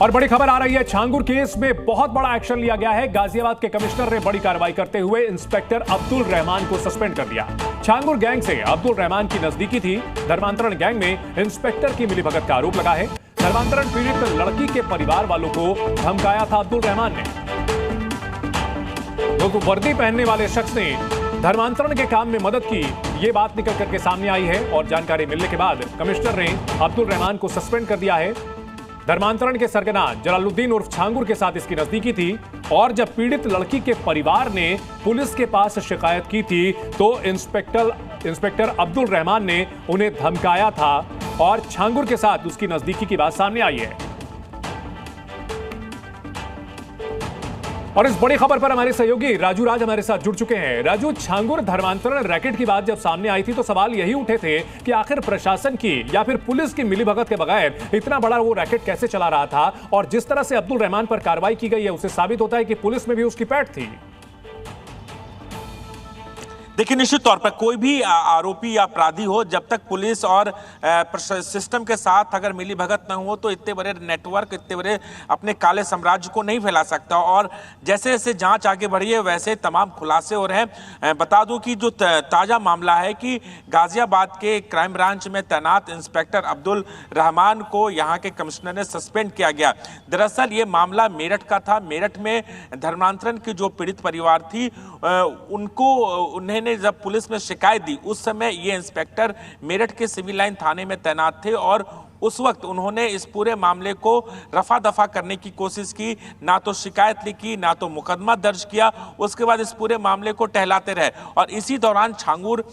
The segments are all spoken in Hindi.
और बड़ी खबर आ रही है, छांगुर केस में बहुत बड़ा एक्शन लिया गया है। गाजियाबाद के कमिश्नर ने बड़ी कार्रवाई करते हुए इंस्पेक्टर अब्दुल रहमान को सस्पेंड कर दिया। छांगुर गैंग से अब्दुल रहमान की नजदीकी थी। धर्मांतरण गैंग में इंस्पेक्टर की मिलीभगत का आरोप लगा है। धर्मांतरण पीड़ित लड़की के परिवार वालों को धमकाया था अब्दुल रहमान ने। तो वर्दी पहनने वाले शख्स ने धर्मांतरण के काम में मदद की, ये बात निकल करके सामने आई है और जानकारी मिलने के बाद कमिश्नर ने अब्दुल रहमान को सस्पेंड कर दिया है। धर्मांतरण के सरगना जलालुद्दीन उर्फ छांगुर के साथ इसकी नजदीकी थी और जब पीड़ित लड़की के परिवार ने पुलिस के पास शिकायत की थी तो इंस्पेक्टर अब्दुल रहमान ने उन्हें धमकाया था और छांगुर के साथ उसकी नजदीकी की बात सामने आई है। और इस बड़ी खबर पर हमारे सहयोगी राजू राज हमारे साथ जुड़ चुके हैं। राजू, छांगुर धर्मांतरण रैकेट की बात जब सामने आई थी तो सवाल यही उठे थे कि आखिर प्रशासन की या फिर पुलिस की मिलीभगत के बगैर इतना बड़ा वो रैकेट कैसे चला रहा था, और जिस तरह से अब्दुल रहमान पर कार्रवाई की गई है उससे साबित होता है कि पुलिस में भी उसकी पैठ थी। देखिए, निश्चित तौर पर कोई भी आरोपी या अपराधी हो, जब तक पुलिस और सिस्टम के साथ अगर मिली भगत न हो तो इतने बड़े नेटवर्क, इतने बड़े अपने काले साम्राज्य को नहीं फैला सकता। और जैसे जैसे जांच आगे बढ़ी है वैसे तमाम खुलासे हो रहे हैं। बता दूं कि जो ताज़ा मामला है कि गाजियाबाद के क्राइम ब्रांच में तैनात इंस्पेक्टर अब्दुल रहमान को यहाँ के कमिश्नर ने सस्पेंड किया गया। दरअसल ये मामला मेरठ का था। मेरठ में धर्मांतरण की जो पीड़ित परिवार थी उन्हें जब पुलिस में शिकायत दी, उस समय ये इंस्पेक्टर मेरठ के सिविल लाइन थाने में तैनात थे और उस वक्त उन्होंने इस पूरे मामले को रफा दफा करने की कोशिश की। ना तो शिकायत लिखी, ना तो मुकदमा दर्ज किया। उसके बाद इस पूरे मामले को टहलाते रहे और इसी दौरान छांगुर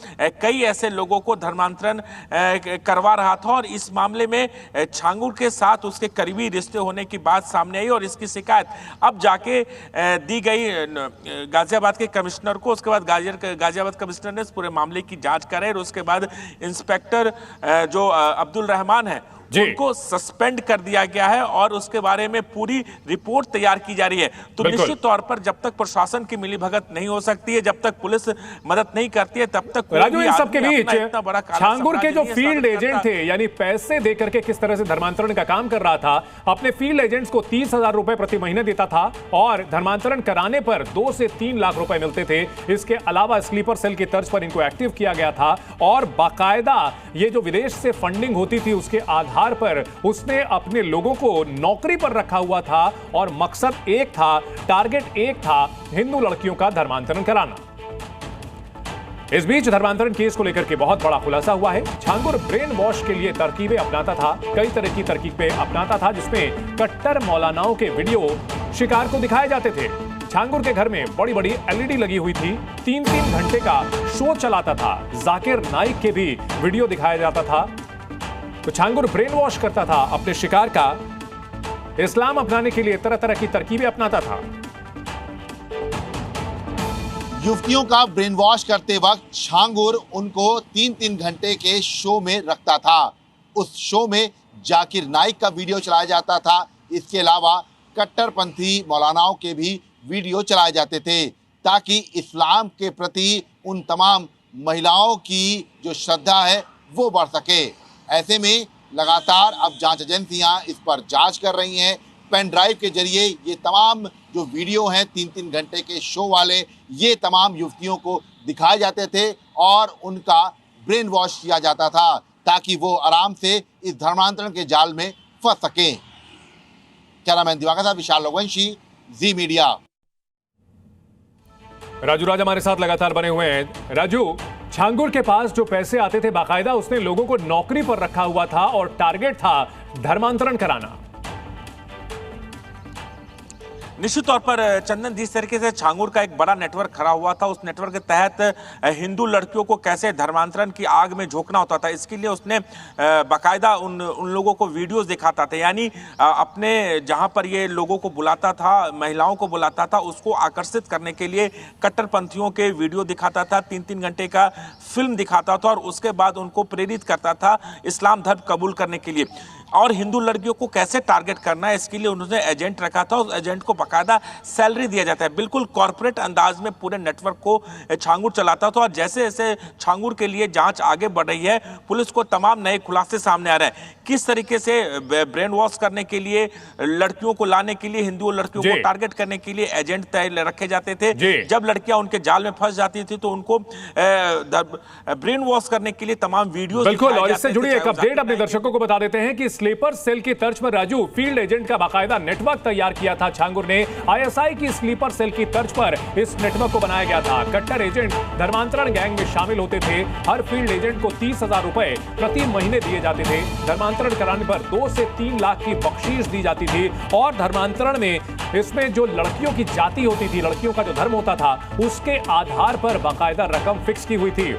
कई ऐसे लोगों को धर्मांतरण करवा रहा था और इस मामले में छांगुर के साथ उसके करीबी रिश्ते होने की बात सामने आई और इसकी शिकायत अब जाके दी गई गाजियाबाद के कमिश्नर को। उसके बाद गाजियाबाद कमिश्नर ने इस पूरे मामले की जाँच कराई और उसके बाद इंस्पेक्टर जो अब्दुल रहमान है उनको सस्पेंड कर दिया गया है और उसके बारे में पूरी रिपोर्ट तैयार की जा रही है। तो निश्चित तौर पर जब तक प्रशासन की मिलीभगत नहीं हो सकती है, जब तक पुलिस मदद नहीं करती है, तब तक राजू, इन सबके बीच छांगुर के जो फील्ड एजेंट थे, यानी पैसे देकर के किस तरह से धर्मांतरण का काम कर रहा था, अपने फील्ड एजेंट्स को 30,000 रुपए प्रति महीने देता था और धर्मांतरण कराने पर 2 से 3 लाख रुपए मिलते थे। इसके अलावा स्लीपर सेल की तर्ज पर इनको एक्टिव किया गया था और बाकायदा ये जो विदेश से फंडिंग होती थी उसके आधार पर उसने अपने लोगों को नौकरी पर रखा हुआ था और मकसद एक था, टारगेट एक था, हिंदू लड़कियों का धर्मांतरण कराना। इस बीच धर्मांतरण केस को लेकर के बहुत बड़ा खुलासा हुआ है। छांगुर ब्रेन वॉश के लिए तरकीबें अपनाता था, कई तरह की तरकीबें अपनाता था जिसमें कट्टर मौलानाओं के वीडियो शिकार को दिखाए जाते थे। छांगुर के घर में बड़ी बड़ी एलईडी लगी हुई थी, 3-3 घंटे का शो चलाता था। जाकिर नाइक के भी वीडियो दिखाया जाता था। तो छांगुर ब्रेन वॉश करता था अपने शिकार का, इस्लाम अपनाने के लिए तरह तरह की तरकीबें अपनाता था। युवतियों का ब्रेन वॉश करते वक्त छांगुर उनको 3-3 घंटे के शो में रखता था। उस शो में जाकिर नाइक का वीडियो चलाया जाता था। इसके अलावा कट्टरपंथी मौलानाओं के भी वीडियो चलाए जाते थे ताकि इस्लाम के प्रति उन तमाम महिलाओं की जो श्रद्धा है वो बढ़ सके। ऐसे में लगातार अब जांच एजेंसियां इस पर जांच कर रही हैं। पेन ड्राइव के जरिए ये तमाम जो वीडियो हैं 3-3 घंटे के शो वाले, ये तमाम युवतियों को दिखाए जाते थे और उनका ब्रेन वॉश किया जाता था ताकि वो आराम से इस धर्मांतरण के जाल में फंस सकें। कैमरामैन दिवाकर साहब, विशाल लोकवंशी, जी मीडिया। राजू राज हमारे साथ लगातार बने हुए हैं। राजू, छांगुर के पास जो पैसे आते थे बाकायदा उसने लोगों को नौकरी पर रखा हुआ था और टारगेट था धर्मांतरण कराना। निश्चित तौर पर चंदन, जिस तरीके से छांगुर का एक बड़ा नेटवर्क खड़ा हुआ था, उस नेटवर्क के तहत हिंदू लड़कियों को कैसे धर्मांतरण की आग में झोंकना होता था, इसके लिए उसने बाकायदा उन लोगों को वीडियोस दिखाता था। यानी अपने जहां पर ये लोगों को बुलाता था, महिलाओं को बुलाता था, उसको आकर्षित करने के लिए कट्टरपंथियों के वीडियो दिखाता था, 3-3 घंटे का फिल्म दिखाता था और उसके बाद उनको प्रेरित करता था इस्लाम धर्म कबूल करने के लिए। और हिंदू लड़कियों को कैसे टारगेट करना है, इसके लिए उन्होंने एजेंट रखा था। उस एजेंट को बाकायदा सैलरी दिया जाता है, बिल्कुल कॉर्पोरेट अंदाज में पूरे नेटवर्क को छांगुर चलाता था। और जैसे जैसे छांगुर के लिए जांच आगे बढ़ रही है, पुलिस को तमाम नए खुलासे सामने आ रहे हैं। किस तरीके से ब्रेन वॉश करने के लिए, लड़कियों को लाने के लिए, हिंदू लड़कियों को टारगेट करने के लिए एजेंट तय रखे जाते थे। जब लड़कियां उनके जाल में फंस जाती थी तो उनको ब्रेन वॉश करने के लिए तमाम वीडियो। बिल्कुल, और इससे जुड़ी एक अपडेट अपने दर्शकों को बता देते हैं कि स्लीपर सेल की तर्ज पर राजू फील्ड एजेंट का बाकायदा नेटवर्क तैयार किया था छांगुर ने। आईएसआई की स्लीपर सेल की तर्ज पर इस नेटवर्क को बनाया गया था। कट्टर एजेंट धर्मांतरण गैंग में शामिल होते थे। हर फील्ड एजेंट को 30,000 रुपए प्रति महीने दिए जाते थे। धर्मांतरण कराने पर 2 से 3 लाख की बख्शीश दी जाती थी। और धर्मांतरण में इसमें जो लड़कियों की जाति होती थी, लड़कियों का जो धर्म होता था, उसके आधार पर बाकायदा रकम फिक्स की हुई थी।